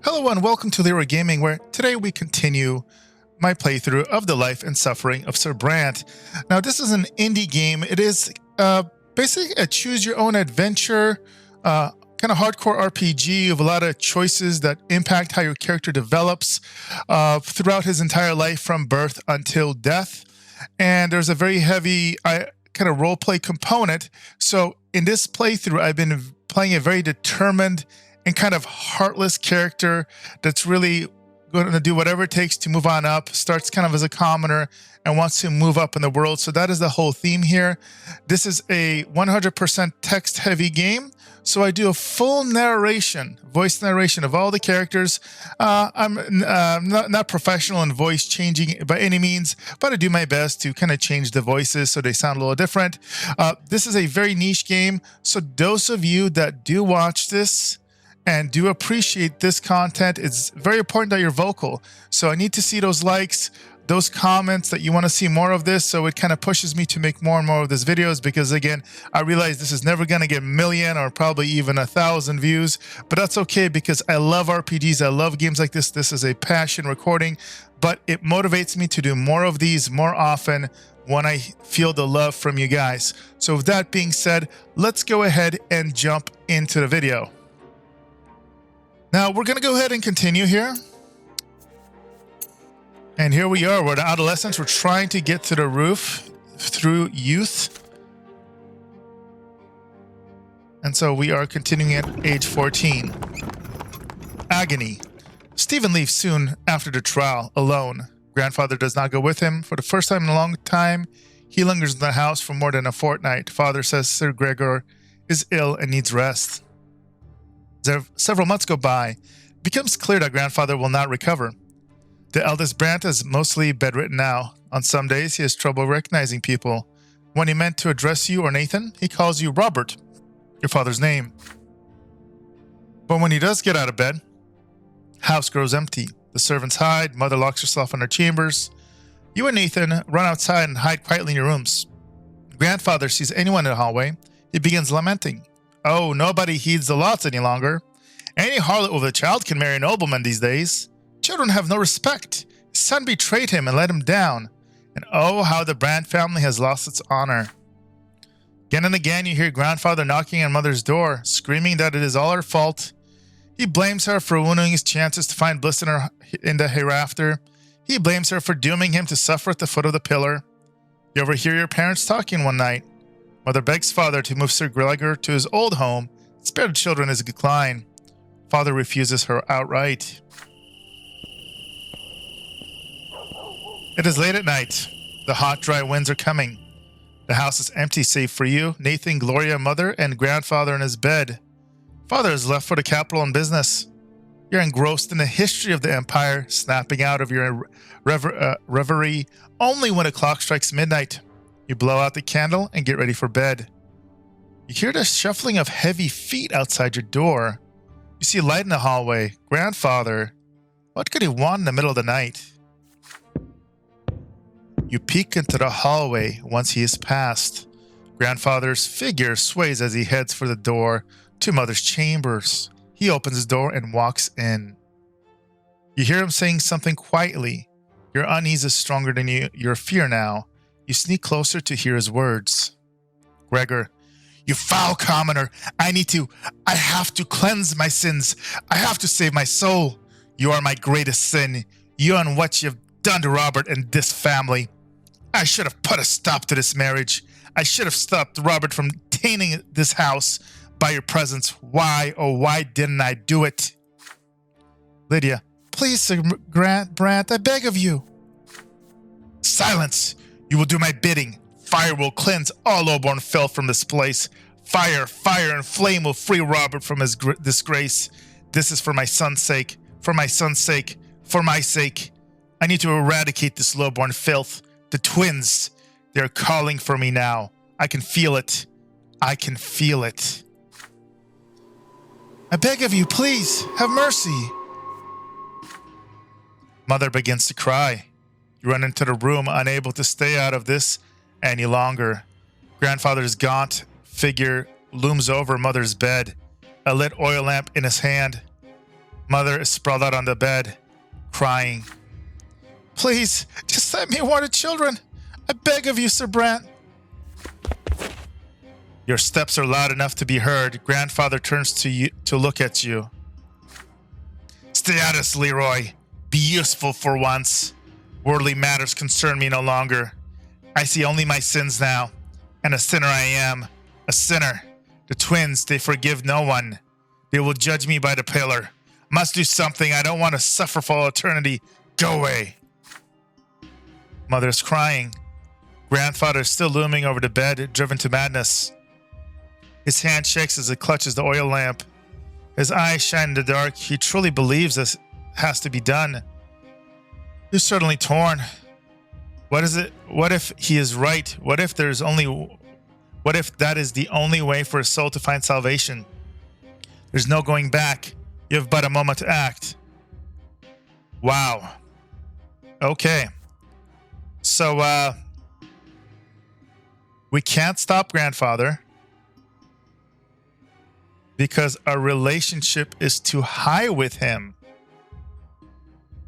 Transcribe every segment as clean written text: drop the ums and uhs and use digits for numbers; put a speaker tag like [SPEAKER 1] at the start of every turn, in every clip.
[SPEAKER 1] Hello and welcome to Leeroy Gaming, where today we continue my playthrough of the life and suffering of Sir Brante. Now, this is an indie game. It is basically a choose-your-own-adventure, kind of hardcore RPG of a lot of choices that impact how your character develops throughout his entire life from birth until death. And there's a very heavy kind of role-play component. So in this playthrough, I've been playing a very determined and kind of heartless character that's really going to do whatever it takes to move on up, starts kind of as a commoner and wants to move up in the world. So that is the whole theme here. This is a 100% text heavy game. So I do a full narration, voice narration of all the characters. I'm not professional in voice changing by any means, but I do my best to kind of change the voices so they sound a little different. This is a very niche game. So those of you that do watch this and do appreciate this content, it's very important that you're vocal. So I need to see those likes, those comments that you want to see more of this, so it kind of pushes me to make more and more of these videos, because again, I realize this is never going to get a million or probably even 1,000 views, but that's okay because I love RPGs, I love games like this. This is a passion recording, but it motivates me to do more of these more often when I feel the love from you guys. So with that being said, let's go ahead and jump into the video. Now, we're going to go ahead and continue here. And here we are. We're the adolescents. We're trying to get to the roof through youth. And so we are continuing at age 14. Agony. Stephen leaves soon after the trial, alone. Grandfather does not go with him. For the first time in a long time, he lingers in the house for more than a fortnight. Father says Sir Gregor is ill and needs rest. Several months go by. It becomes clear that grandfather will not recover. The eldest Brante is mostly bedridden now. On some days, he has trouble recognizing people. When he meant to address you or Nathan, he calls you Robert, your father's name. But when he does get out of bed, house grows empty. The servants hide, mother locks herself in her chambers. You and Nathan run outside and hide quietly in your rooms. Grandfather sees anyone in the hallway. He begins lamenting. Oh, nobody heeds the lots any longer. Any harlot with a child can marry a nobleman these days. Children have no respect. His son betrayed him and let him down. And oh, how the Brante family has lost its honor. Again and again you hear grandfather knocking on mother's door, screaming that it is all her fault. He blames her for ruining his chances to find bliss in the hereafter. He blames her for dooming him to suffer at the foot of the pillar. You overhear your parents talking one night. Mother begs father to move Sir Gregor to his old home, spare the children his decline. Father refuses her outright. It is late at night. The hot, dry winds are coming. The house is empty save for you, Nathan, Gloria, mother, and grandfather in his bed. Father is left for the capital and business. You're engrossed in the history of the empire, snapping out of your reverie only when the clock strikes midnight. You blow out the candle and get ready for bed. You hear the shuffling of heavy feet outside your door. You see light in the hallway. Grandfather, what could he want in the middle of the night? You peek into the hallway once he is past. Grandfather's figure sways as he heads for the door to mother's chambers. He opens his door and walks in. You hear him saying something quietly. Your unease is stronger than your fear now. You sneak closer to hear his words. Gregor, you foul commoner. I have to cleanse my sins. I have to save my soul. You are my greatest sin. You and what you've done to Robert and this family. I should have put a stop to this marriage. I should have stopped Robert from tainting this house by your presence. Why, oh why didn't I do it? Lydia, please, Sir Brante, I beg of you. Silence. You will do my bidding. Fire will cleanse all lowborn filth from this place. Fire, fire, and flame will free Robert from his disgrace. This is for my son's sake, for my son's sake, for my sake. I need to eradicate this lowborn filth. The twins, they're calling for me now. I can feel it. I can feel it. I beg of you, please, have mercy. Mother begins to cry. You run into the room, unable to stay out of this any longer. Grandfather's gaunt figure looms over mother's bed, a lit oil lamp in his hand. Mother is sprawled out on the bed, crying. Please, just let me water children. I beg of you, Sir Brante. Your steps are loud enough to be heard. Grandfather turns to you to look at you. Stay out of this, Leeroy. Be useful for once. Worldly matters concern me no longer. I see only my sins now, and a sinner I am. A sinner. The twins, they forgive no one. They will judge me by the pillar. Must do something. I don't want to suffer for all eternity. Go away. Mother's crying. Grandfather is still looming over the bed, driven to madness. His hand shakes as it clutches the oil lamp. His eyes shine in the dark. He truly believes this has to be done. He's certainly torn. What is it? What if he is right? What if that is the only way for a soul to find salvation? There's no going back. You have but a moment to act. Wow. Okay. So, we can't stop Grandfather because our relationship is too high with him.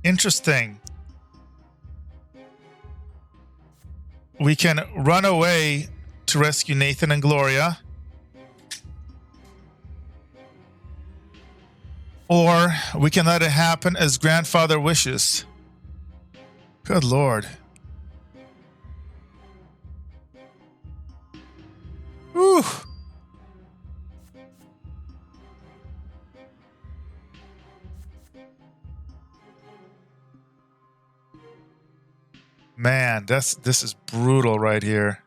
[SPEAKER 1] Interesting. We can run away to rescue Nathan and Gloria. Or we can let it happen as Grandfather wishes. Good Lord. Whew. Man, this is brutal right here.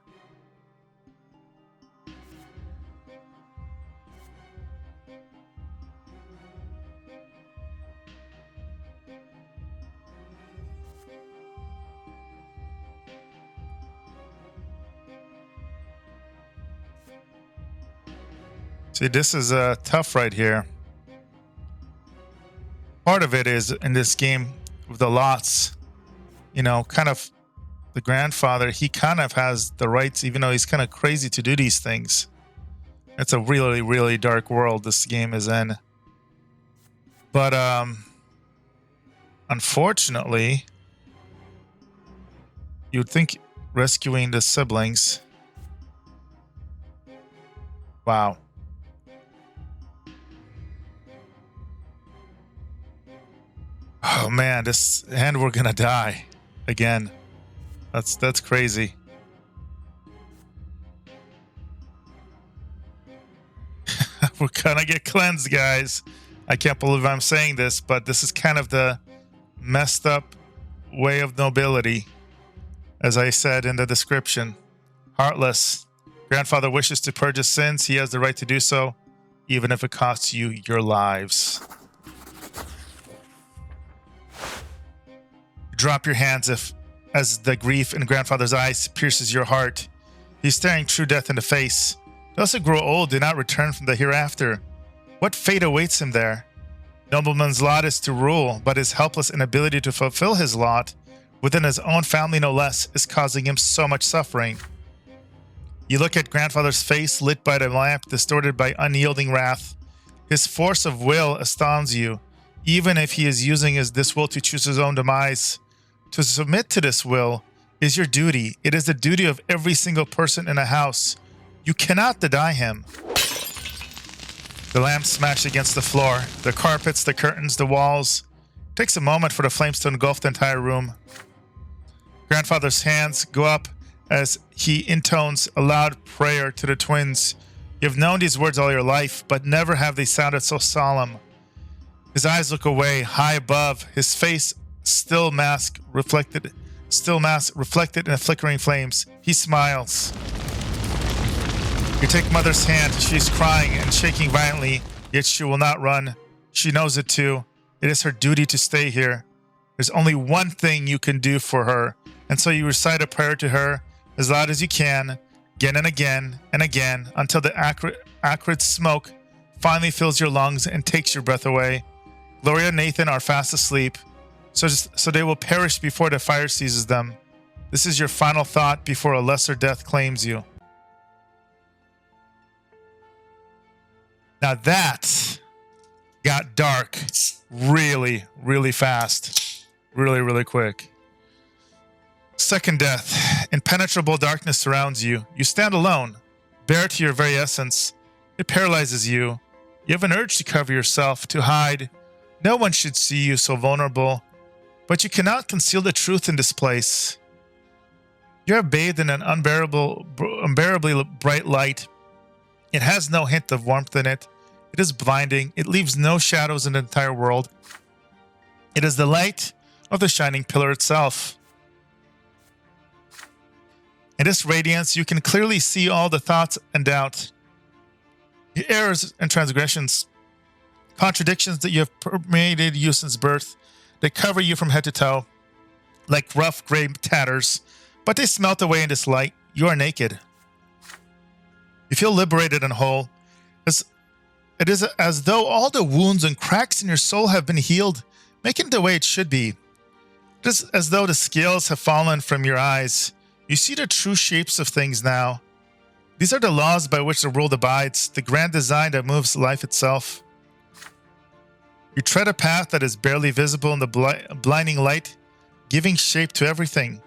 [SPEAKER 1] See, this is tough right here. Part of it is in this game with the lots, you know, kind of the grandfather, he kind of has the rights, even though he's kind of crazy to do these things. It's a really, really dark world this game is in. But unfortunately, you'd think rescuing the siblings. Wow. Oh man, and we're gonna die again. That's crazy. We're gonna get cleansed, guys. I can't believe I'm saying this, but this is kind of the messed up way of nobility, as I said in the description. Heartless. Grandfather wishes to purge his sins. He has the right to do so, even if it costs you your lives. Drop your hands as the grief in Grandfather's eyes pierces your heart. He's staring true death in the face. Those who grow old do not return from the hereafter. What fate awaits him there? Nobleman's lot is to rule, but his helpless inability to fulfill his lot, within his own family no less, is causing him so much suffering. You look at Grandfather's face lit by the lamp, distorted by unyielding wrath. His force of will astounds you, even if he is using this will to choose his own demise. To submit to this will is your duty. It is the duty of every single person in a house. You cannot deny him. The lamps smash against the floor, the carpets, the curtains, the walls. It takes a moment for the flames to engulf the entire room. Grandfather's hands go up as he intones a loud prayer to the twins. You have known these words all your life, but never have they sounded so solemn. His eyes look away, high above, his face still mask reflected in the flickering flames. He smiles. You take Mother's hand. She's crying and shaking violently, yet she will not run. She knows it too. It is her duty to stay here. There's only one thing you can do for her, and so you recite a prayer to her as loud as you can, again and again and again, until the acrid smoke finally fills your lungs and takes your breath away. Gloria and Nathan are fast asleep, so they will perish before the fire seizes them. This is your final thought before a lesser death claims you. Now that got dark really, really fast. Really, really quick. Second death. Impenetrable darkness surrounds you. You stand alone, bare to your very essence. It paralyzes you. You have an urge to cover yourself, to hide. No one should see you so vulnerable. But you cannot conceal the truth in this place. You are bathed in an unbearably bright light. It has no hint of warmth in it. It is blinding. It leaves no shadows in the entire world. It is the light of the shining pillar itself. In this radiance, you can clearly see all the thoughts and doubt, the errors and transgressions, contradictions that you have permeated you since birth. They cover you from head to toe, like rough gray tatters, but they smelt away in this light. You are naked. You feel liberated and whole. It is as though all the wounds and cracks in your soul have been healed, making it the way it should be. It is as though the scales have fallen from your eyes. You see the true shapes of things now. These are the laws by which the world abides, the grand design that moves life itself. You tread a path that is barely visible in the blinding light, giving shape to everything.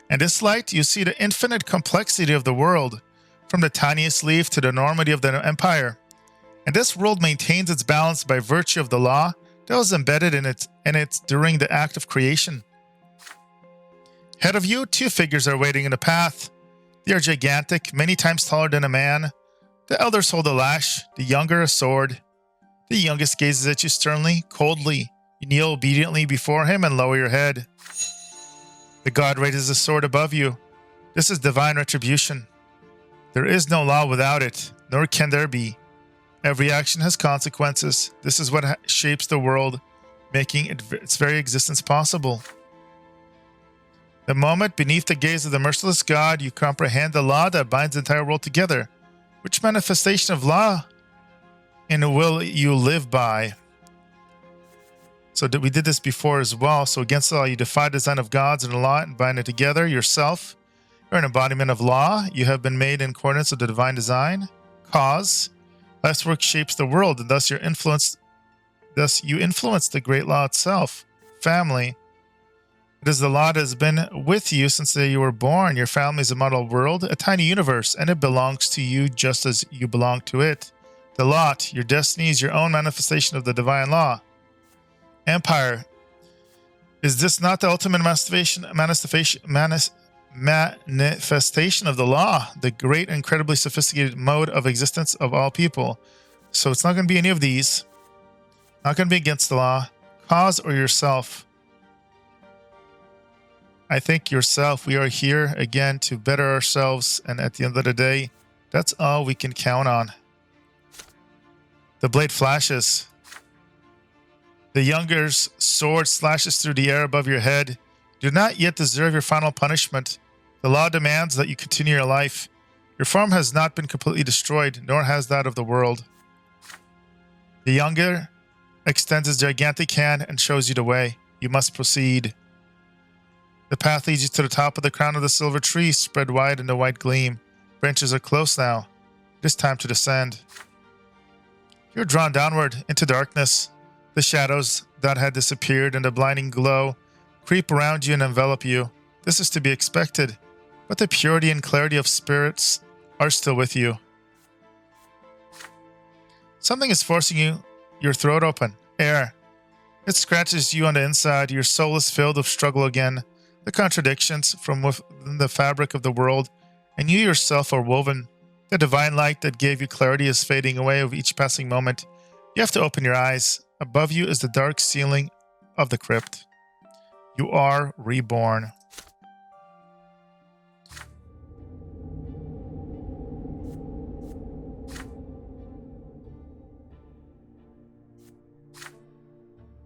[SPEAKER 1] In this light, you see the infinite complexity of the world, from the tiniest leaf to the enormity of the empire. And this world maintains its balance by virtue of the law that was embedded in it during the act of creation. Ahead of you, two figures are waiting in the path. They are gigantic, many times taller than a man. The elders hold a lash, the younger a sword. The youngest gazes at you sternly, coldly. You kneel obediently before him and lower your head. The god raises a sword above you. This is divine retribution. There is no law without it, nor can there be. Every action has consequences. This is what shapes the world, making its very existence possible. The moment beneath the gaze of the merciless God, you comprehend the law that binds the entire world together. Which manifestation of law and will you live by? So we did this before as well. So against the law, you defy the design of gods and the law and bind it together yourself. You're an embodiment of law. You have been made in accordance with the divine design. Cause. Life's work shapes the world, and thus you influence the great law itself. Family. It is the law that has been with you since the day you were born. Your family is a model world, a tiny universe, and it belongs to you just as you belong to it. The lot, your destiny, is your own manifestation of the divine law. Empire. Is this not the ultimate manifestation of the law, the great, incredibly sophisticated mode of existence of all people? So it's not going to be any of these. Not going to be against the law. Cause or yourself? I think yourself. We are here again to better ourselves, and at the end of the day, that's all we can count on. The blade flashes. The younger's sword slashes through the air above your head. You do not yet deserve your final punishment. The law demands that you continue your life. Your form has not been completely destroyed, nor has that of the world. The younger extends his gigantic hand and shows you the way. You must proceed. The path leads you to the top of the crown of the silver tree, spread wide in the white gleam. Branches are close now. It is time to descend. You're drawn downward into darkness. The shadows that had disappeared in the blinding glow creep around you and envelop you. This is to be expected, but the purity and clarity of spirits are still with you. Something is forcing your throat open. Air. It scratches you on the inside. Your soul is filled with struggle again. The contradictions from within the fabric of the world, and you yourself are woven. The divine light that gave you clarity is fading away with each passing moment. You have to open your eyes. Above you is the dark ceiling of the crypt. You are reborn.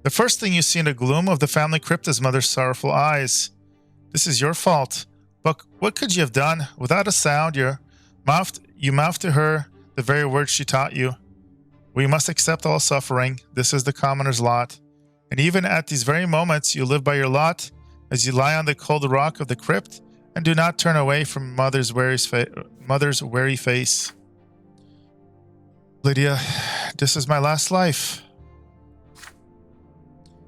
[SPEAKER 1] The first thing you see in the gloom of the family crypt is Mother's sorrowful eyes. This is your fault. But what could you have done? Without a sound, you mouthed to her the very words she taught you. We must accept all suffering. This is the commoner's lot. And even at these very moments, you live by your lot as you lie on the cold rock of the crypt and do not turn away from Mother's weary face. Lydia, this is my last life.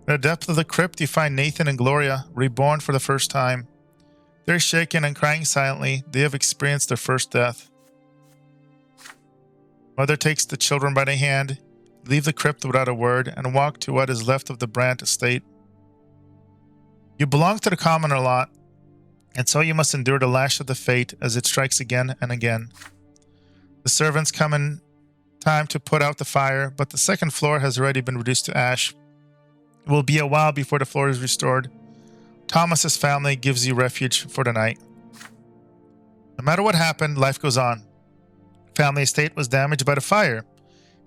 [SPEAKER 1] In the depth of the crypt, you find Nathan and Gloria, reborn for the first time. They're shaken and crying silently. They have experienced their first death. Mother takes the children by the hand, leave the crypt without a word, and walk to what is left of the Brante estate. You belong to the commoner lot, and so you must endure the lash of the fate as it strikes again and again. The servants come in time to put out the fire, but the second floor has already been reduced to ash. It will be a while before the floor is restored. Thomas's family gives you refuge for the night. No matter what happened, life goes on. The family estate was damaged by the fire,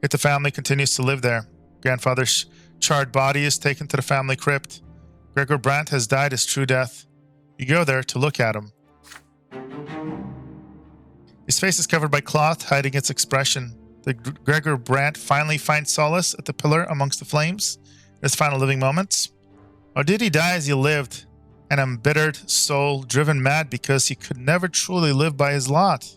[SPEAKER 1] yet the family continues to live there. Grandfather's charred body is taken to the family crypt. Gregor Brante has died his true death. You go there to look at him. His face is covered by cloth, hiding its expression. The Gregor Brante finally finds solace at the pillar amongst the flames in his final living moments. Or did he die as he lived, an embittered soul driven mad because he could never truly live by his lot?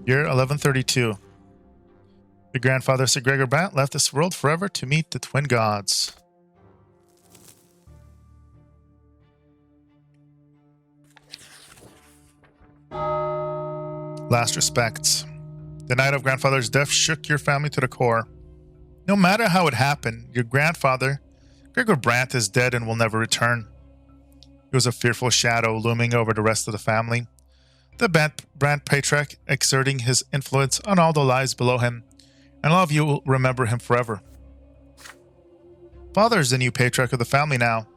[SPEAKER 1] Year 1132. Your grandfather, Sir Gregor Brante, left this world forever to meet the twin gods. Last respects. The night of grandfather's death shook your family to the core. No matter how it happened, your grandfather, Gregor Brante, is dead and will never return. He was a fearful shadow looming over the rest of the family. The Brante patriarch exerting his influence on all the lives below him, and all of you will remember him forever. Father is the new patriarch of the family now.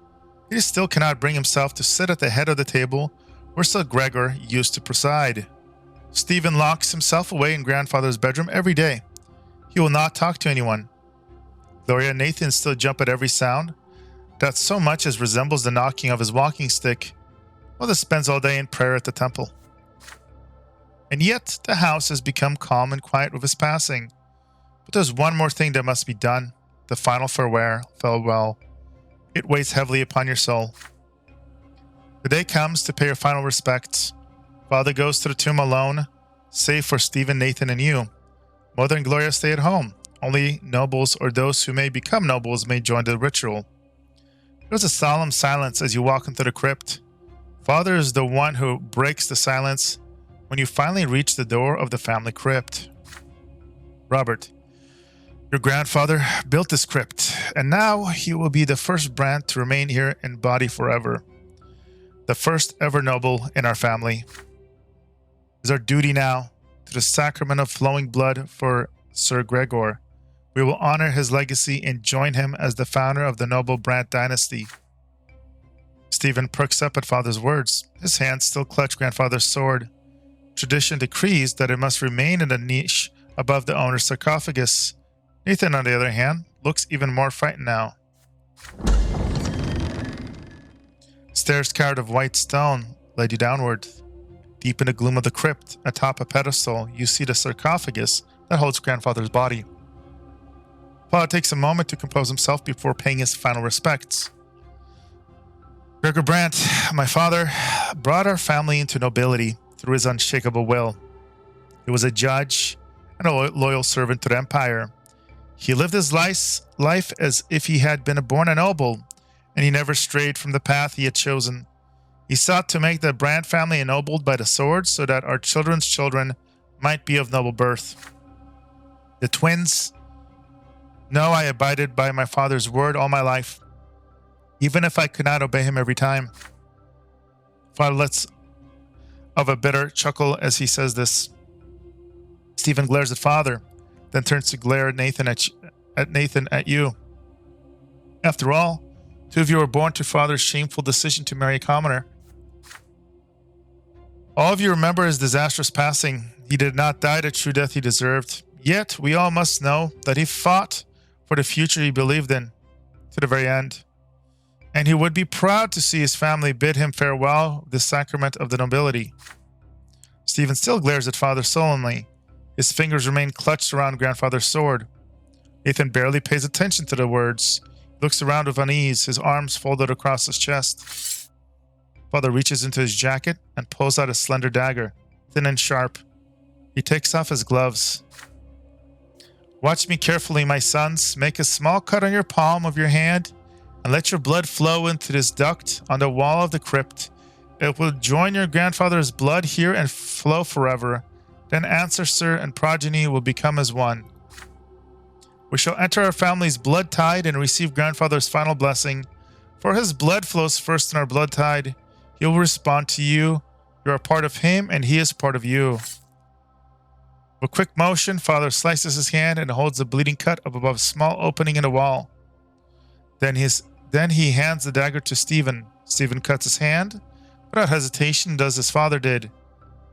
[SPEAKER 1] He still cannot bring himself to sit at the head of the table where Sir Gregor used to preside. Stephen locks himself away in grandfather's bedroom every day. He will not talk to anyone. Gloria and Nathan still jump at every sound that so much as resembles the knocking of his walking stick. Mother spends all day in prayer at the temple. And yet the house has become calm and quiet with his passing. But there's one more thing that must be done, the final farewell. It weighs heavily upon your soul. The day comes to pay your final respects. Father goes to the tomb alone, save for Stephen, Nathan, and you. Mother and Gloria stay at home. Only nobles or those who may become nobles may join the ritual. There's a solemn silence as you walk into the crypt. Father is the one who breaks the silence when you finally reach the door of the family crypt. Robert, your grandfather built this crypt, and now he will be the first Brante to remain here in body forever. The first ever noble in our family. It is our duty now to the sacrament of flowing blood for Sir Gregor. We will honor his legacy and join him as the founder of the noble Brante dynasty. Stephen perks up at father's words. His hands still clutch grandfather's sword. Tradition decrees that it must remain in the niche above the owner's sarcophagus. Nathan, on the other hand, looks even more frightened now. Stairs carved of white stone led you downward. Deep in the gloom of the crypt, atop a pedestal, you see the sarcophagus that holds grandfather's body. Father takes a moment to compose himself before paying his final respects. Gregor Brante, my father, brought our family into nobility through his unshakable will. He was a judge and a loyal servant to the empire. He lived his life as if he had been born a noble, and he never strayed from the path he had chosen. He sought to make the Brante family ennobled by the sword so that our children's children might be of noble birth. The twins know I abided by my father's word all my life, even if I could not obey him every time. Father lets of a bitter chuckle as he says this. Stephen glares at father, then turns to glare at Nathan at you. After all, two of you were born to father's shameful decision to marry a commoner. All of you remember his disastrous passing. He did not die the true death he deserved. Yet we all must know that he fought for the future he believed in to the very end. And he would be proud to see his family bid him farewell, the sacrament of the nobility. Stephen still glares at father sullenly. His fingers remain clutched around grandfather's sword. Nathan barely pays attention to the words. He looks around with unease, his arms folded across his chest. Father reaches into his jacket and pulls out a slender dagger, thin and sharp. He takes off his gloves. Watch me carefully, my sons. Make a small cut on your palm of your hand and let your blood flow into this duct on the wall of the crypt. It will join your grandfather's blood here and flow forever. Then ancestor and progeny will become as one. We shall enter our family's blood tide and receive grandfather's final blessing. For his blood flows first in our blood tide. He will respond to you. You are part of him and he is part of you. With a quick motion, Father slices his hand and holds the bleeding cut up above a small opening in the wall. Then he hands the dagger to Stephen. Stephen cuts his hand. Without hesitation, does as Father did.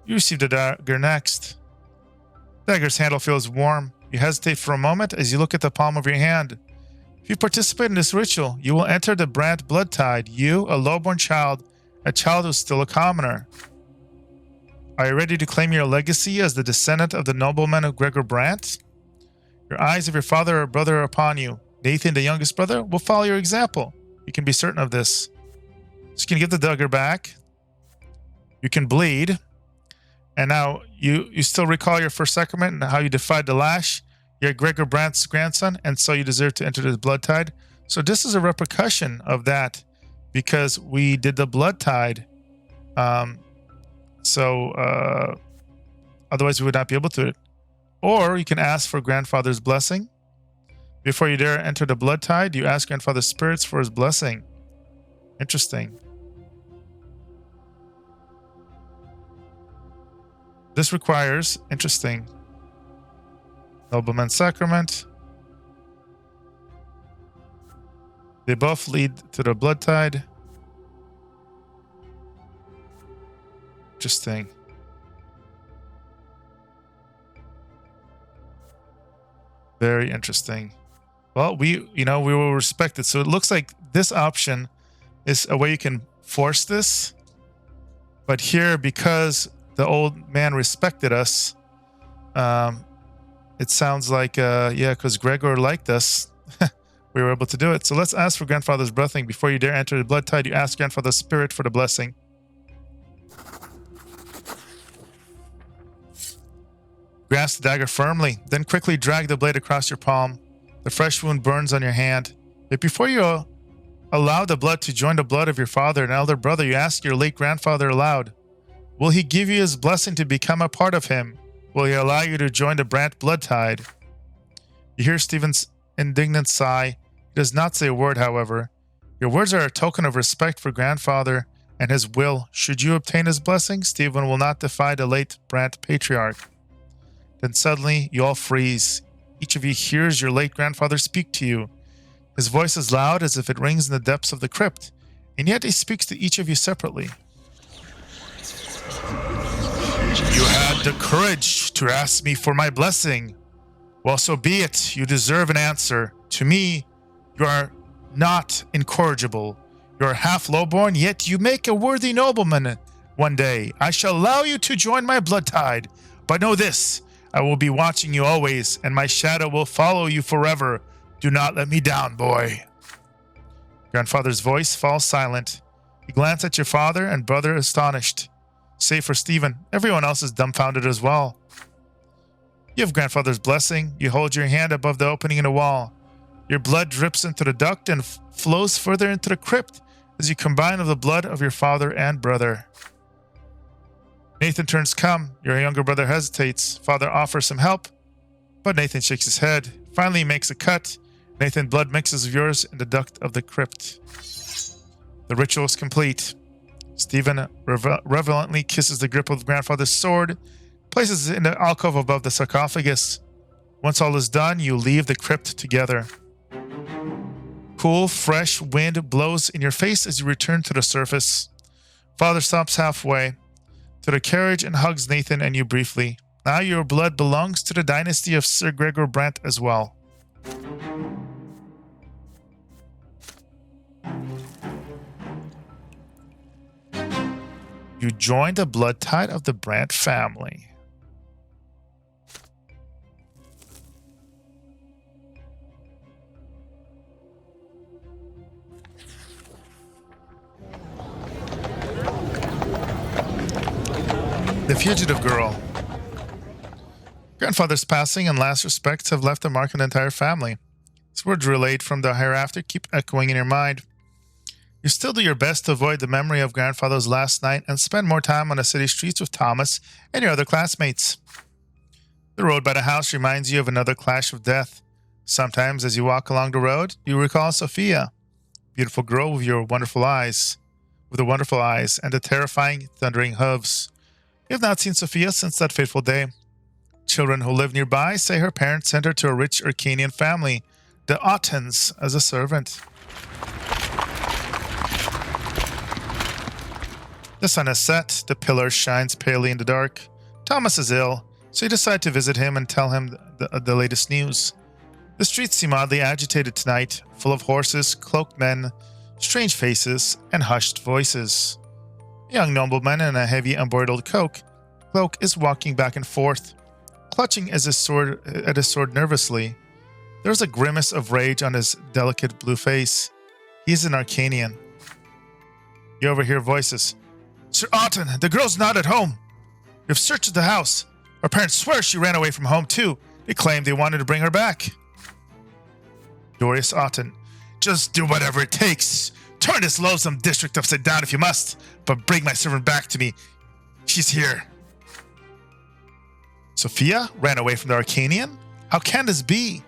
[SPEAKER 1] You receive the dagger next. The dagger's handle feels warm. You hesitate for a moment as you look at the palm of your hand. If you participate in this ritual, you will enter the Brante blood tide. You, a lowborn child, a child who's still a commoner. Are you ready to claim your legacy as the descendant of the nobleman of Gregor Brante? Your eyes of your father or brother are upon you. Nathan, the youngest brother, will follow your example. You can be certain of this. So you can give the dagger back. You can bleed. And now you still recall your first sacrament and how you defied the lash. You're Gregor Brante's grandson, and so you deserve to enter the blood tide. So this is a repercussion of that because we did the blood tide. Otherwise we would not be able to. Or you can ask for grandfather's blessing. Before you dare enter the blood tide, you ask grandfather's spirits for his blessing. Interesting. This requires, interesting, nobleman sacrament. They both lead to the blood tide. Interesting. Very interesting. Well, we will respect it. So it looks like this option is a way you can force this. But here, because the old man respected us, it sounds like, because Gregor liked us, we were able to do it. So let's ask for grandfather's blessing. Before you dare enter the blood tide, you ask grandfather's spirit for the blessing. Grasp the dagger firmly, then quickly drag the blade across your palm. The fresh wound burns on your hand. Yet before you allow the blood to join the blood of your father and elder brother, you ask your late grandfather aloud, will he give you his blessing to become a part of him? Will he allow you to join the Brante blood tide? You hear Stephen's indignant sigh. He does not say a word, however. Your words are a token of respect for grandfather and his will. Should you obtain his blessing, Stephen will not defy the late Brante patriarch. Then suddenly, you all freeze. Each of you hears your late grandfather speak to you. His voice is loud as if it rings in the depths of the crypt, and yet he speaks to each of you separately. You had the courage to ask me for my blessing. Well, so be it. You deserve an answer. To me, you are not incorrigible. You are half lowborn, yet you make a worthy nobleman one day. I shall allow you to join my blood tide, but know this. I will be watching you always, and my shadow will follow you forever. Do not let me down, boy. Grandfather's voice falls silent. You glance at your father and brother astonished. Save for Stephen, everyone else is dumbfounded as well. You have grandfather's blessing. You hold your hand above the opening in the wall. Your blood drips into the duct and flows further into the crypt as you combine with the blood of your father and brother. Nathan turns calm. Your younger brother hesitates. Father offers some help, but Nathan shakes his head. Finally, he makes a cut. Nathan's blood mixes with yours in the duct of the crypt. The ritual is complete. Stephen reverently kisses the grip of grandfather's sword, places it in the alcove above the sarcophagus. Once all is done, you leave the crypt together. Cool, fresh wind blows in your face as you return to the surface. Father stops halfway to the carriage and hugs Nathan and you briefly. Now your blood belongs to the dynasty of Sir Gregor Brante as well. You join the blood tide of the Brante family. The fugitive girl. Grandfather's passing and last respects have left a mark on the entire family. These words relayed from the hereafter keep echoing in your mind. You still do your best to avoid the memory of grandfather's last night and spend more time on the city streets with Thomas and your other classmates. The road by the house reminds you of another clash of death. Sometimes as you walk along the road, you recall Sophia, beautiful girl with the wonderful eyes and the terrifying, thundering hooves. You have not seen Sophia since that fateful day. Children who live nearby say her parents sent her to a rich Arcanian family, the Ottens, as a servant. The sun has set, the pillar shines palely in the dark. Thomas is ill, so you decide to visit him and tell him the latest news. The streets seem oddly agitated tonight, full of horses, cloaked men, strange faces, and hushed voices. A young nobleman in a heavy embroidered cloak is walking back and forth, clutching at his sword nervously. There's a grimace of rage on his delicate blue face. He's an Arcanian. You overhear voices. Sir Otten, the girl's not at home. We've searched the house. Her parents swear she ran away from home too. They claim they wanted to bring her back. Dorius Otten, just do whatever it takes. Turn this loathsome district upside down if you must, but bring my servant back to me. She's here. Sophia ran away from the Arcanian? How can this be?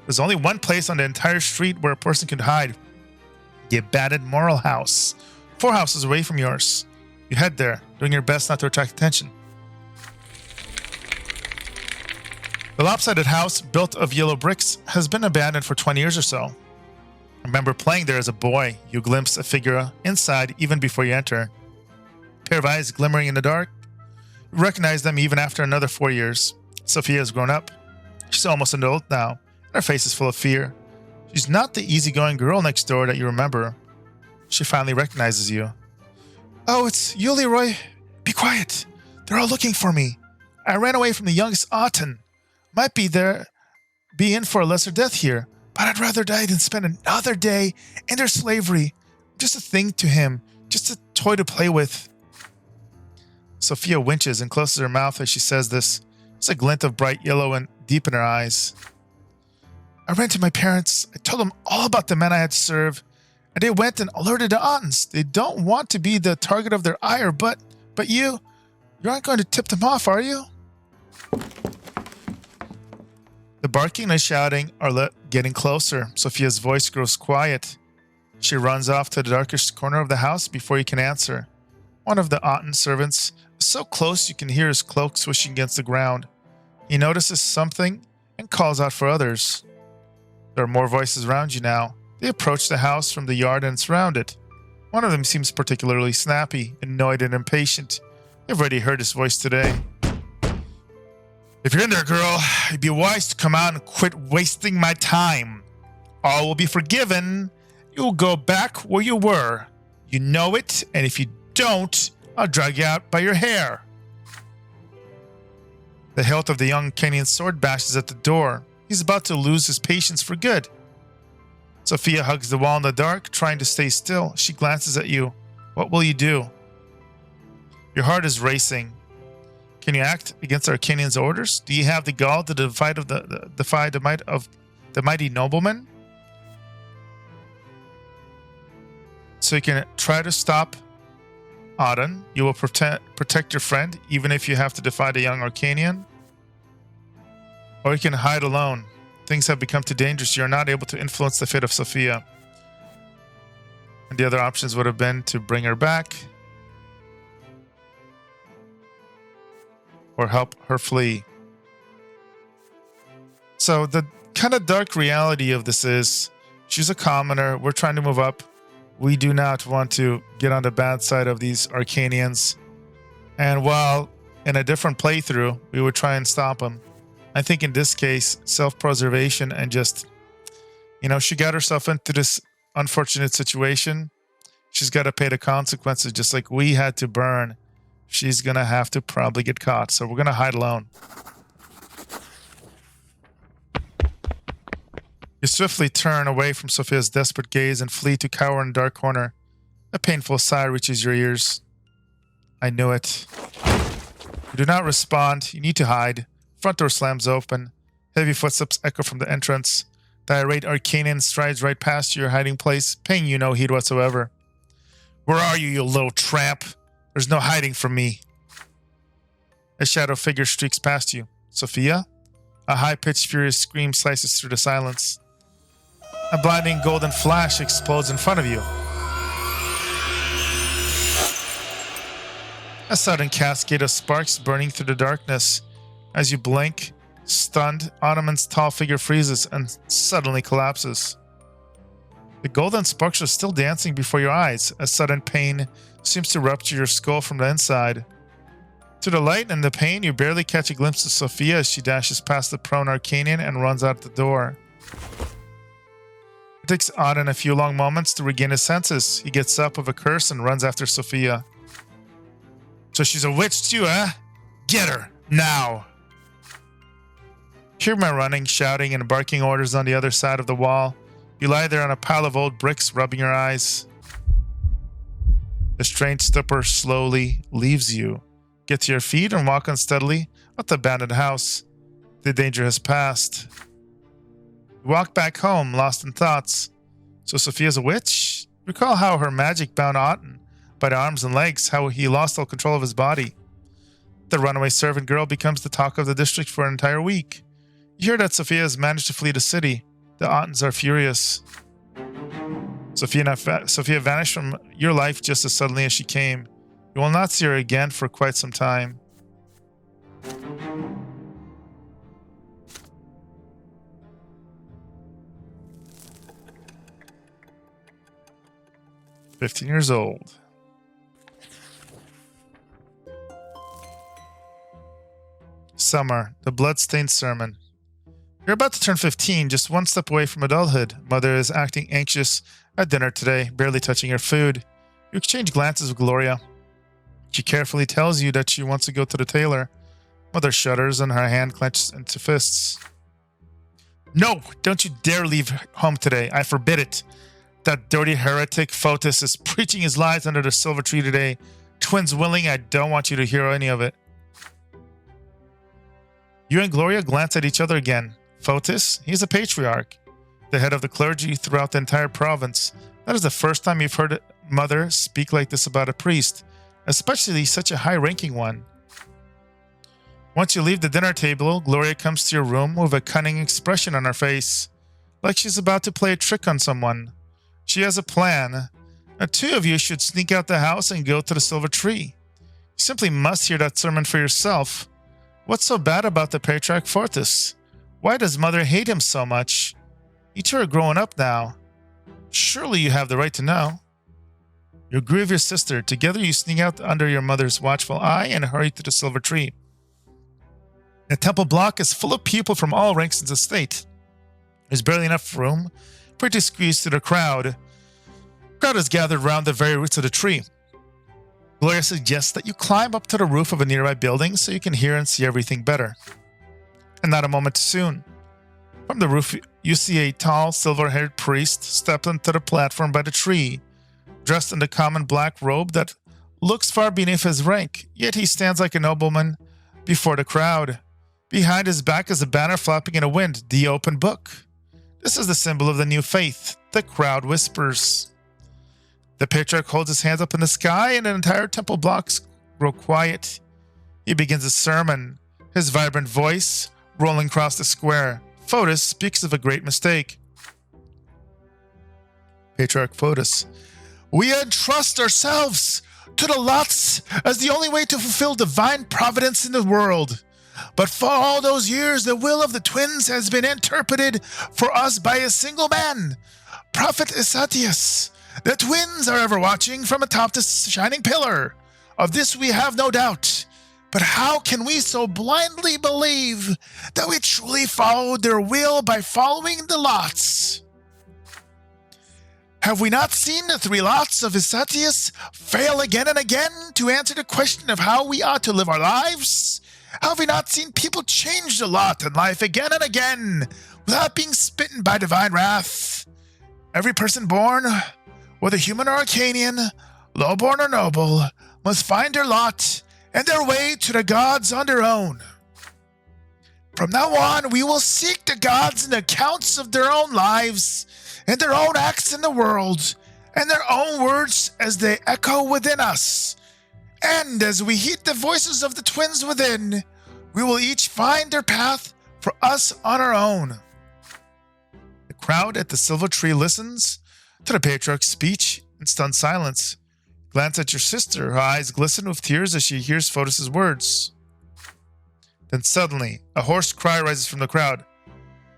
[SPEAKER 1] There's only one place on the entire street where a person could hide. The abandoned Moral House. 4 houses away from yours. You head there, doing your best not to attract attention. The lopsided house, built of yellow bricks, has been abandoned for 20 years or so. I remember playing there as a boy. You glimpse a figure inside even before you enter. A pair of eyes glimmering in the dark. You recognize them even after another 4 years. Sophia has grown up. She's almost an adult now, and her face is full of fear. She's not the easygoing girl next door that you remember. She finally recognizes you. Oh, it's you, Leeroy. Be quiet. They're all looking for me. I ran away from the youngest Otten. Might be in for a lesser death here, but I'd rather die than spend another day in their slavery. I'm just a thing to him, just a toy to play with. Sophia winches and closes her mouth as she says this. There's a glint of bright yellow and deep in her eyes. I ran to my parents. I told them all about the men I had to serve, and they went and alerted the Ottens. They don't want to be the target of their ire, but you aren't going to tip them off, are you? The barking and shouting are getting closer. Sophia's voice grows quiet. She runs off to the darkest corner of the house before you can answer. One of the Otten servants is so close you can hear his cloak swishing against the ground. He notices something and calls out for others. There are more voices around you now. They approach the house from the yard and surround it. One of them seems particularly snappy, annoyed, and impatient. You've already heard his voice today. If you're in there, girl, it'd be wise to come out and quit wasting my time. All will be forgiven. You'll go back where you were. You know it, and if you don't, I'll drag you out by your hair. The hilt of the young Arcanian's sword bashes at the door. He's about to lose his patience for good. Sophia hugs the wall in the dark, trying to stay still. She glances at you. What will you do? Your heart is racing. Can you act against Arcanian's orders? Do you have the gall to defy the might of the mighty nobleman? So you can try to stop Otten. You will protect your friend, even if you have to defy the young Arcanian. Or you can hide alone. Things have become too dangerous. You are not able to influence the fate of Sophia. And the other options would have been to bring her back, or help her flee. So the kind of dark reality of this is, she's a commoner. We're trying to move up. We do not want to get on the bad side of these Arcanians. And while in a different playthrough, we would try and stop them, I think in this case, self-preservation and just, she got herself into this unfortunate situation. She's got to pay the consequences, just like we had to burn. She's going to have to probably get caught. So we're going to hide alone. You swiftly turn away from Sophia's desperate gaze and flee to cower in a dark corner. A painful sigh reaches your ears. I knew it. You do not respond. You need to hide. Front door slams open. Heavy footsteps echo from the entrance. The irate Arcanian strides right past your hiding place, paying you no heed whatsoever. Where are you, you little tramp? There's no hiding from me. A shadow figure streaks past you. Sophia? A high-pitched, furious scream slices through the silence. A blinding golden flash explodes in front of you. A sudden cascade of sparks burning through the darkness. As you blink, stunned, Ottoman's tall figure freezes and suddenly collapses. The golden sparks are still dancing before your eyes. A sudden pain seems to rupture your skull from the inside. To the light and the pain, you barely catch a glimpse of Sophia as she dashes past the prone Arcanian and runs out the door. It takes Otton a few long moments to regain his senses. He gets up with a curse and runs after Sophia. So she's a witch too, huh? Get her, now! Hear my running, shouting, and barking orders on the other side of the wall. You lie there on a pile of old bricks, rubbing your eyes. The strange stupor slowly leaves you. Get to your feet and walk unsteadily up the abandoned house. The danger has passed. You walk back home, lost in thoughts. So Sophia's a witch? Recall how her magic bound Otton by the arms and legs, how he lost all control of his body. The runaway servant girl becomes the talk of the district for an entire week. You hear that Sophia has managed to flee the city. The Ottons are furious. Sophia vanished from your life just as suddenly as she came. You will not see her again for quite some time. "15 years old. Summer, the bloodstained sermon. You're about to turn 15, just one step away from adulthood. Mother is acting anxious at dinner today, barely touching her food. You exchange glances with Gloria. She carefully tells you that she wants to go to the tailor. Mother shudders and her hand clenches into fists. No, don't you dare leave home today. I forbid it. That dirty heretic Photis is preaching his lies under the silver tree today. Twins willing, I don't want you to hear any of it. You and Gloria glance at each other again. Photis, he's a patriarch, the head of the clergy throughout the entire province. That is the first time you've heard Mother speak like this about a priest, especially such a high-ranking one. Once you leave the dinner table, Gloria comes to your room with a cunning expression on her face, like she's about to play a trick on someone. She has a plan. The two of you should sneak out the house and go to the silver tree. You simply must hear that sermon for yourself. What's so bad about the patriarch Photis? Why does Mother hate him so much? You two are growing up now. Surely you have the right to know. You agree with your sister. Together you sneak out under your mother's watchful eye and hurry to the silver tree. The temple block is full of people from all ranks in the state. There's barely enough room for you to squeeze through the crowd. The crowd is gathered around the very roots of the tree. Gloria suggests that you climb up to the roof of a nearby building so you can hear and see everything better. And not a moment too soon. From the roof, you see a tall, silver-haired priest step onto the platform by the tree, dressed in the common black robe that looks far beneath his rank, yet he stands like a nobleman before the crowd. Behind his back is a banner flapping in the wind, the open book. This is the symbol of the new faith. The crowd whispers. The patriarch holds his hands up in the sky and the entire temple blocks grow quiet. He begins his sermon, his vibrant voice rolling across the square. Photis speaks of a great mistake. Patriarch Photis. We entrust ourselves to the lots as the only way to fulfill divine providence in the world. But for all those years, the will of the twins has been interpreted for us by a single man, Prophet Isatius. The twins are ever watching from atop this shining pillar. Of this we have no doubt. But how can we so blindly believe that we truly followed their will by following the lots? Have we not seen the 3 lots of Isatius fail again and again to answer the question of how we ought to live our lives? Have we not seen people change the lot in life again and again without being smitten by divine wrath? Every person born, whether human or Arcanian, lowborn or noble, must find their lot and their way to the gods on their own. From now on, we will seek the gods in accounts of their own lives and their own acts in the world and their own words as they echo within us. And as we heed the voices of the twins within, we will each find their path for us on our own. The crowd at the silver tree listens to the patriarch's speech in stunned silence. Glance at your sister. Her eyes glisten with tears as she hears Fotis' words. Then suddenly, a hoarse cry rises from the crowd.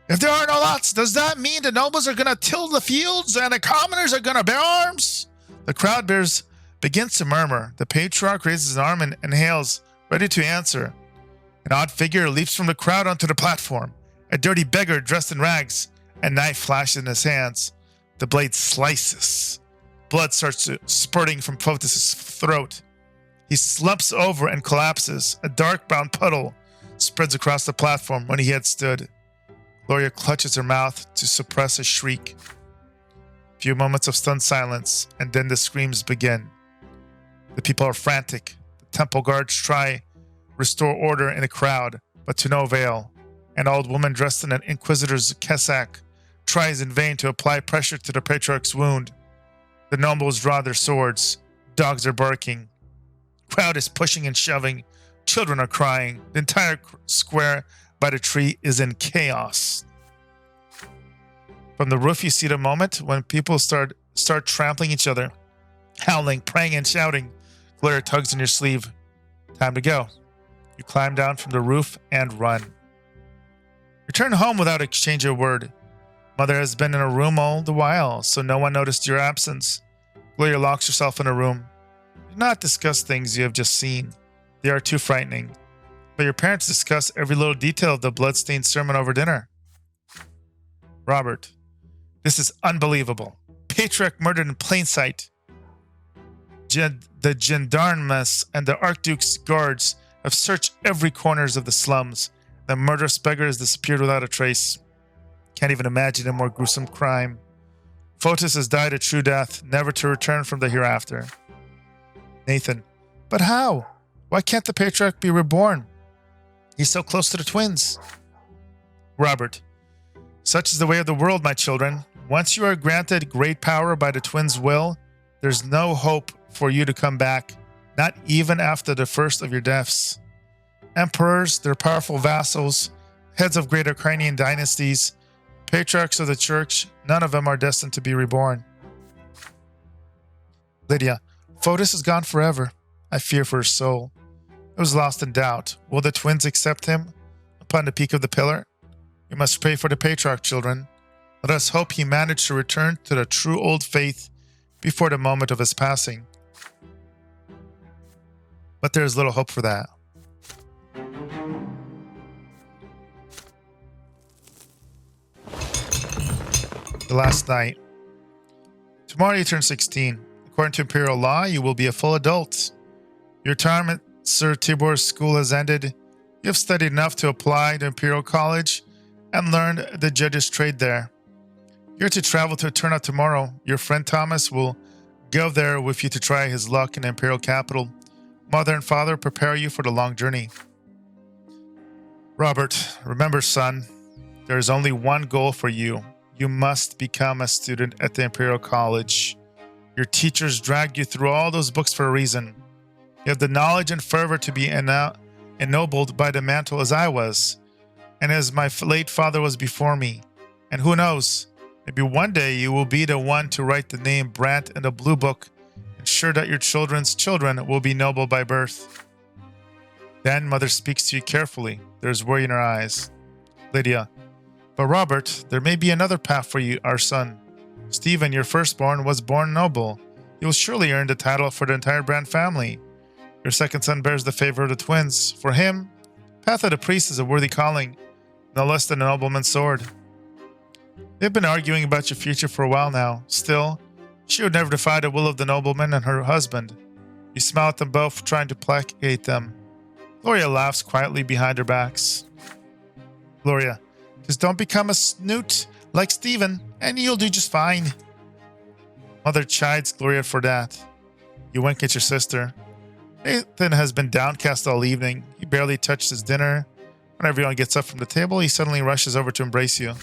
[SPEAKER 1] If there are no lots, does that mean the nobles are going to till the fields and the commoners are going to bear arms? The crowd begins to murmur. The patriarch raises an arm and inhales, ready to answer. An odd figure leaps from the crowd onto the platform. A dirty beggar dressed in rags. A knife flashes in his hands. The blade slices. Blood starts spurting from Fotis' throat. He slumps over and collapses. A dark brown puddle spreads across the platform when he had stood. Gloria clutches her mouth to suppress a shriek. A few moments of stunned silence, and then the screams begin. The people are frantic. The temple guards try restore order in the crowd, but to no avail. An old woman dressed in an inquisitor's cassock tries in vain to apply pressure to the patriarch's wound. The nobles draw their swords. Dogs are barking. Crowd is pushing and shoving. Children are crying. The entire square by the tree is in chaos. From the roof, you see the moment when people start trampling each other, howling, praying, and shouting. Gloria tugs on your sleeve. Time to go. You climb down from the roof and run. Return home without exchanging a word. Mother has been in a room all the while, so no one noticed your absence. Gloria locks herself in a room. Do not discuss things you have just seen. They are too frightening. But your parents discuss every little detail of the bloodstained sermon over dinner. Robert, this is unbelievable. Patriarch murdered in plain sight. The gendarmes and the Archduke's guards have searched every corners of the slums. The murderous beggar has disappeared without a trace. Can't even imagine a more gruesome crime. Fotis has died a true death, never to return from the hereafter. Nathan, but how? Why can't the patriarch be reborn? He's so close to the twins. Robert, such is the way of the world, my children. Once you are granted great power by the twins' will, there's no hope for you to come back, not even after the first of your deaths. Emperors, their powerful vassals, heads of great Ukrainian dynasties, patriarchs of the church, none of them are destined to be reborn. Lydia, Fotis is gone forever. I fear for his soul. It was lost in doubt. Will the twins accept him upon the peak of the pillar? We must pray for the patriarch, children. Let us hope he managed to return to the true old faith before the moment of his passing. But there is little hope for that. The last night. Tomorrow you turn 16. According to imperial law, you will be a full adult. Your time at Sir Tibor's school has ended. You have studied enough to apply to Imperial College and learn the judge's trade there. You're to travel to Eterna tomorrow. Your friend Thomas will go there with you to try his luck in the Imperial capital. Mother and father prepare you for the long journey. Robert, remember, son, there is only one goal for you. You must become a student at the Imperial College. Your teachers dragged you through all those books for a reason. You have the knowledge and fervor to be ennobled by the mantle as I was, and as my late father was before me. And who knows, maybe one day you will be the one to write the name Brant in the blue book, ensure that your children's children will be noble by birth. Then mother speaks to you carefully. There's worry in her eyes. Lydia, but Robert, there may be another path for you, our son. Stephen, your firstborn, was born noble. He will surely earn the title for the entire Brant family. Your second son bears the favor of the twins. For him, path of the priest is a worthy calling, no less than a nobleman's sword. They've been arguing about your future for a while now. Still, she would never defy the will of the nobleman and her husband. You smile at them both, trying to placate them. Gloria laughs quietly behind their backs. Gloria, just don't become a snoot like Stephen, and you'll do just fine. Mother chides Gloria for that. You wink at your sister. Nathan has been downcast all evening. He barely touched his dinner. When everyone gets up from the table, he suddenly rushes over to embrace you.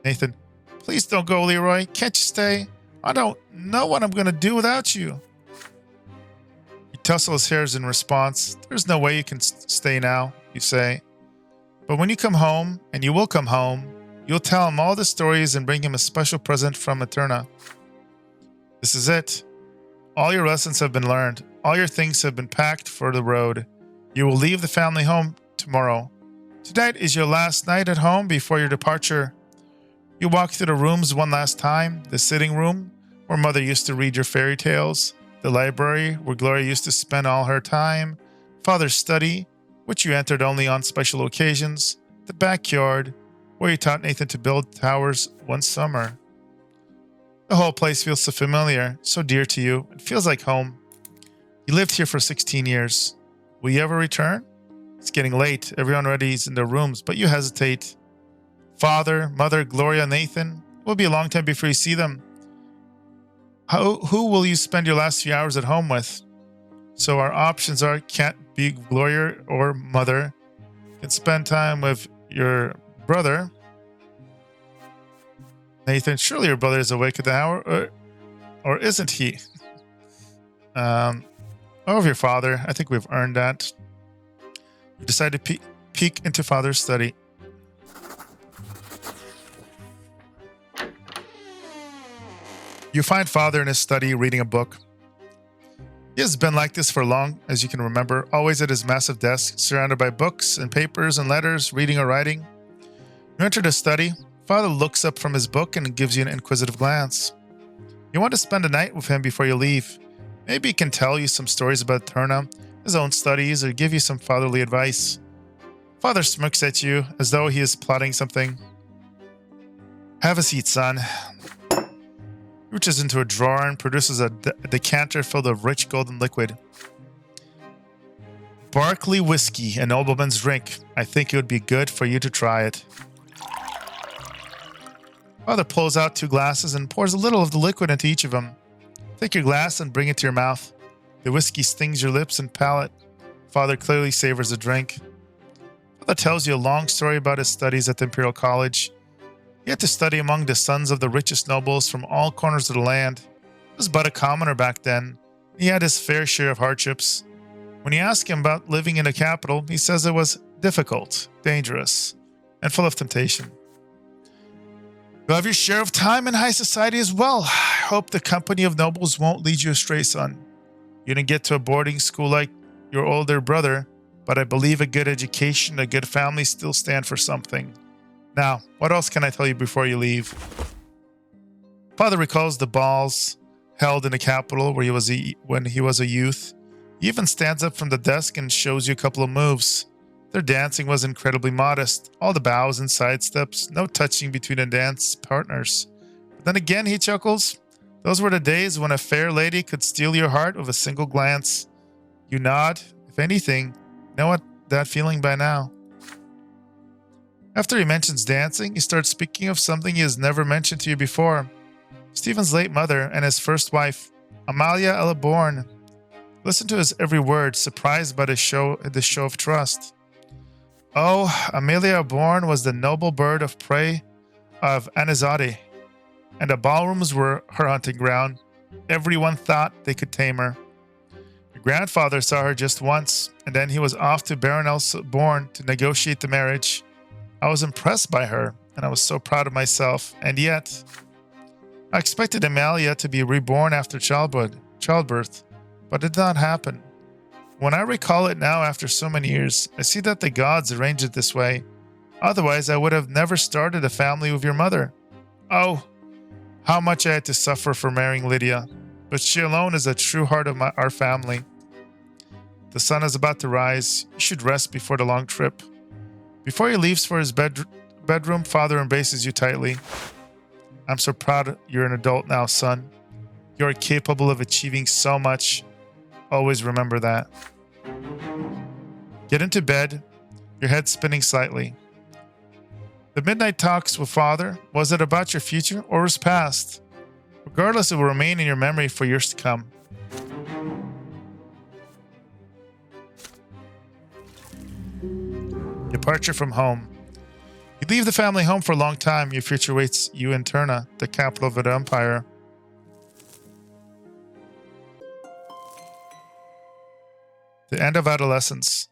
[SPEAKER 1] Nathan, please don't go, Leeroy. Can't you stay? I don't know what I'm going to do without you. You tussle his hairs in response. There's no way you can stay now, you say. But when you come home, and you will come home, you'll tell him all the stories and bring him a special present from Eterna. This is it. All your lessons have been learned. All your things have been packed for the road. You will leave the family home tomorrow. Tonight is your last night at home before your departure. You walk through the rooms one last time. The sitting room, where Mother used to read your fairy tales. The library, where Gloria used to spend all her time. Father's study, which you entered only on special occasions. The backyard, where you taught Nathan to build towers one summer. The whole place feels so familiar, so dear to you. It feels like home. You lived here for 16 years. Will you ever return? It's getting late. Everyone already is in their rooms, but you hesitate. Father, Mother, Gloria, Nathan, it will be a long time before you see them. Who will you spend your last few hours at home with? So our options are can't be Gloria or Mother. Can spend time with your brother. Nathan, surely your brother is awake at the hour, or isn't he? Of your father, I think we've earned that. You decide to peek into father's study. You find father in his study reading a book. He has been like this for long, as you can remember, always at his massive desk, surrounded by books and papers and letters, reading or writing. You enter the study. Father looks up from his book and gives you an inquisitive glance. You want to spend a night with him before you leave. Maybe he can tell you some stories about Eterna, his own studies, or give you some fatherly advice. Father smirks at you as though he is plotting something. Have a seat, son. He reaches into a drawer and produces a decanter filled with rich golden liquid. Barkley whiskey, a nobleman's drink. I think it would be good for you to try it. Father pulls out 2 glasses and pours a little of the liquid into each of them. Take your glass and bring it to your mouth. The whiskey stings your lips and palate. Father clearly savors the drink. Father tells you a long story about his studies at the Imperial College. He had to study among the sons of the richest nobles from all corners of the land. He was but a commoner back then. He had his fair share of hardships. When you ask him about living in the capital, he says it was difficult, dangerous, and full of temptation. You'll have your share of time in high society as well. I hope the company of nobles won't lead you astray, son. You didn't get to a boarding school like your older brother, but I believe a good education, a good family still stand for something. Now, what else can I tell you before you leave? Father recalls the balls held in the capital where when he was a youth. He even stands up from the desk and shows you a couple of moves. Their dancing was incredibly modest. All the bows and sidesteps, no touching between the dance partners. But then again, he chuckles. Those were the days when a fair lady could steal your heart with a single glance. You nod. If anything, you know what that feeling by now. After he mentions dancing, he starts speaking of something he has never mentioned to you before. Stephen's late mother and his first wife, Amalia Ella Bourne. Listen to his every word, surprised by the show of trust. Oh, Amelia Bourne was the noble bird of prey of Anizade, and the ballrooms were her hunting ground. Everyone thought they could tame her. Your grandfather saw her just once, and then he was off to Baronel Bourne to negotiate the marriage. I was impressed by her, and I was so proud of myself, and yet I expected Amalia to be reborn after childbirth, but it did not happen. When I recall it now after so many years, I see that the gods arranged it this way. Otherwise, I would have never started a family with your mother. Oh, how much I had to suffer for marrying Lydia, but she alone is the true heart of our family. The sun is about to rise. You should rest before the long trip. Before he leaves for his bedroom, Father embraces you tightly. I'm so proud you're an adult now, son. You're capable of achieving so much. Always remember that. Get into bed, your head spinning slightly. The midnight talks with Father, was it about your future or his past? Regardless, it will remain in your memory for years to come. Departure from home. You leave the family home for a long time. Your future waits you in Terna, the capital of the empire. The end of adolescence.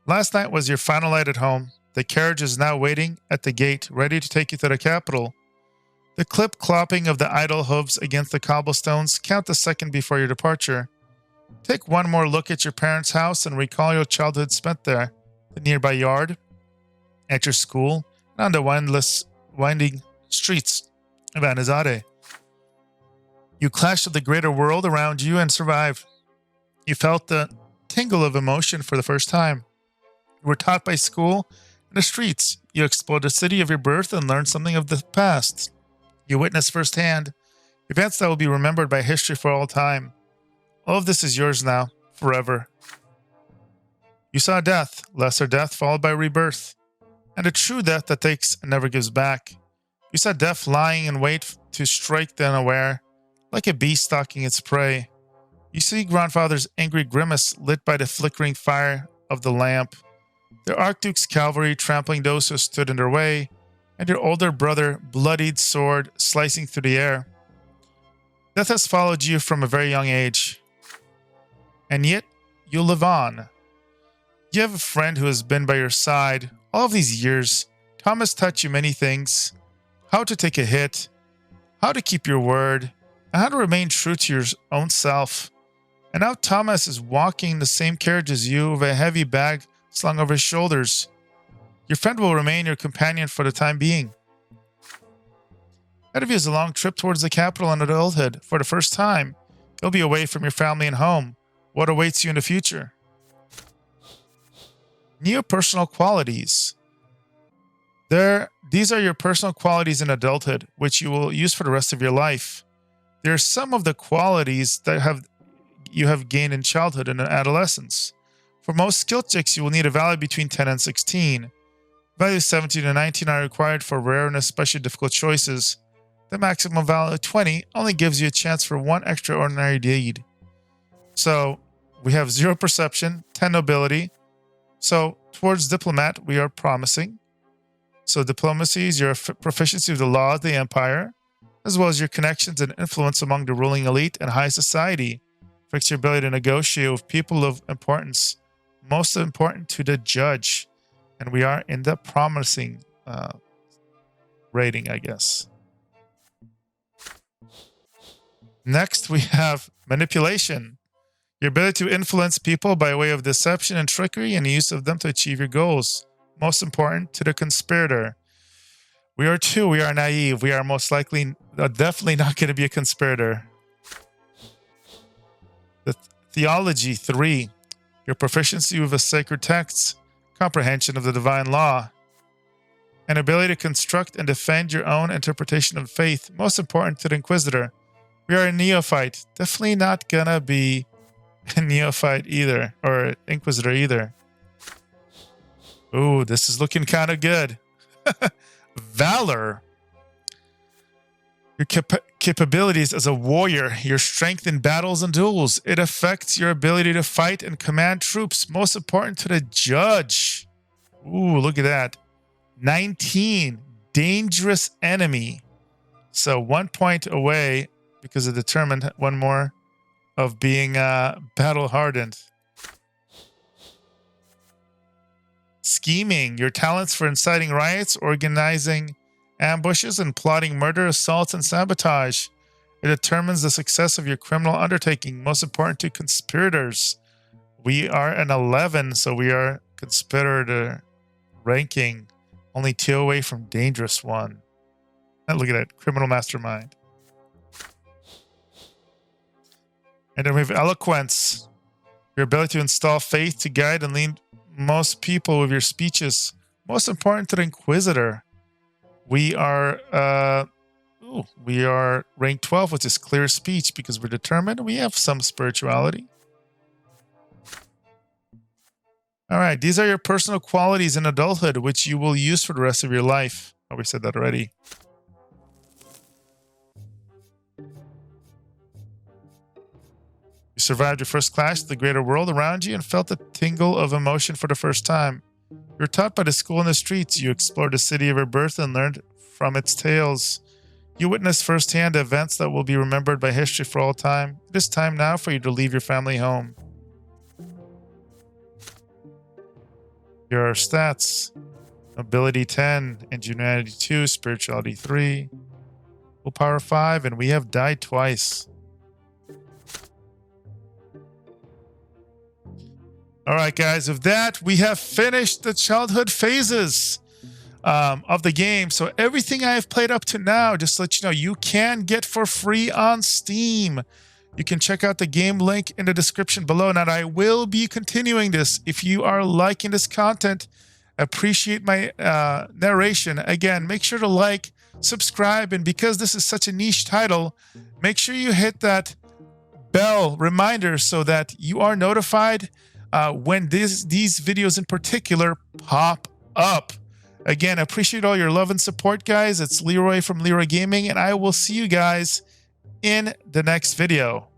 [SPEAKER 1] Last night was your final night at home. The carriage is now waiting at the gate, ready to take you to the capital. The clip-clopping of the idle hooves against the cobblestones count the second before your departure. Take one more look at your parents' house and recall your childhood spent there, the nearby yard, at your school, and on the winding streets of Anizade. You clashed with the greater world around you and survived. You felt the tingle of emotion for the first time. You were taught by school and the streets. You explored the city of your birth and learned something of the past. You witnessed firsthand events that will be remembered by history for all time. All of this is yours now, forever. You saw death, lesser death followed by rebirth, and a true death that takes and never gives back. You saw death lying in wait to strike the unaware, like a beast stalking its prey. You see grandfather's angry grimace lit by the flickering fire of the lamp, the Archduke's cavalry trampling those who stood in their way, and your older brother, bloodied sword slicing through the air. Death has followed you from a very young age. And yet, you live on. You have a friend who has been by your side all of these years. Tom has taught you many things. How to take a hit, how to keep your word, and how to remain true to your own self. And now Thomas is walking in the same carriage as you with a heavy bag slung over his shoulders. Your friend will remain your companion for the time being. Ahead of you is a long trip towards the capital and adulthood. For the first time, you'll be away from your family and home. What awaits you in the future? Neo-personal qualities. These are your personal qualities in adulthood, which you will use for the rest of your life. There are some of the qualities that you have gained in childhood and adolescence. For most skill checks, you will need a value between 10 and 16. Values 17 and 19 are required for rare and especially difficult choices. The maximum value of 20 only gives you a chance for one extraordinary deed. So we have 0 perception, 10 nobility. So towards diplomat, we are promising. So diplomacy is your proficiency with the law of the empire, as well as your connections and influence among the ruling elite and high society. Affects your ability to negotiate with people of importance, most important to the judge. And we are in the promising rating, I guess. Next, we have manipulation. Your ability to influence people by way of deception and trickery and use of them to achieve your goals. Most important to the conspirator. We are 2. We are naive. We are most likely, definitely not going to be a conspirator. The theology 3. Your proficiency with the sacred texts. Comprehension of the divine law. An ability to construct and defend your own interpretation of faith. Most important to the inquisitor. We are a neophyte. Definitely not going to be a neophyte either, or inquisitor either. Ooh, this is looking kind of good. Valor. Your capabilities as a warrior, your strength in battles and duels. It affects your ability to fight and command troops. Most important to the judge. Ooh, look at that. 19. Dangerous enemy. So 1 point away because of determined, one more of being battle hardened. Scheming. Your talents for inciting riots, organizing ambushes, and plotting murder, assaults, and sabotage. It determines the success of your criminal undertaking. Most important to conspirators. We are an 11, so we are conspirator ranking. Only 2 away from dangerous one. And look at that. Criminal mastermind. And then we have eloquence. Your ability to install faith to guide and lead most people with your speeches. Most important to the inquisitor. We are rank 12, which is clear speech because we're determined. We have some spirituality. All right, these are your personal qualities in adulthood, which you will use for the rest of your life. Oh, we said that already. You survived your first clash to the greater world around you and felt the tingle of emotion for the first time. You're taught by the school in the streets. You explore the city of your birth and learned from its tales. You witness firsthand events that will be remembered by history for all time. It is time now for you to leave your family home. Here are stats. Ability 10, Ingenuity 2, Spirituality 3, Willpower 5, and we have died twice. Alright guys, with that, we have finished the childhood phases of the game. So everything I have played up to now, just to let you know, you can get for free on Steam. You can check out the game link in the description below. Now, I will be continuing this. If you are liking this content, appreciate my narration. Again, make sure to like, subscribe, and because this is such a niche title, make sure you hit that bell reminder so that you are notified when these videos in particular pop up. Again, I appreciate all your love and support, guys. It's Leeroy from Leeroy Gaming, and I will see you guys in the next video.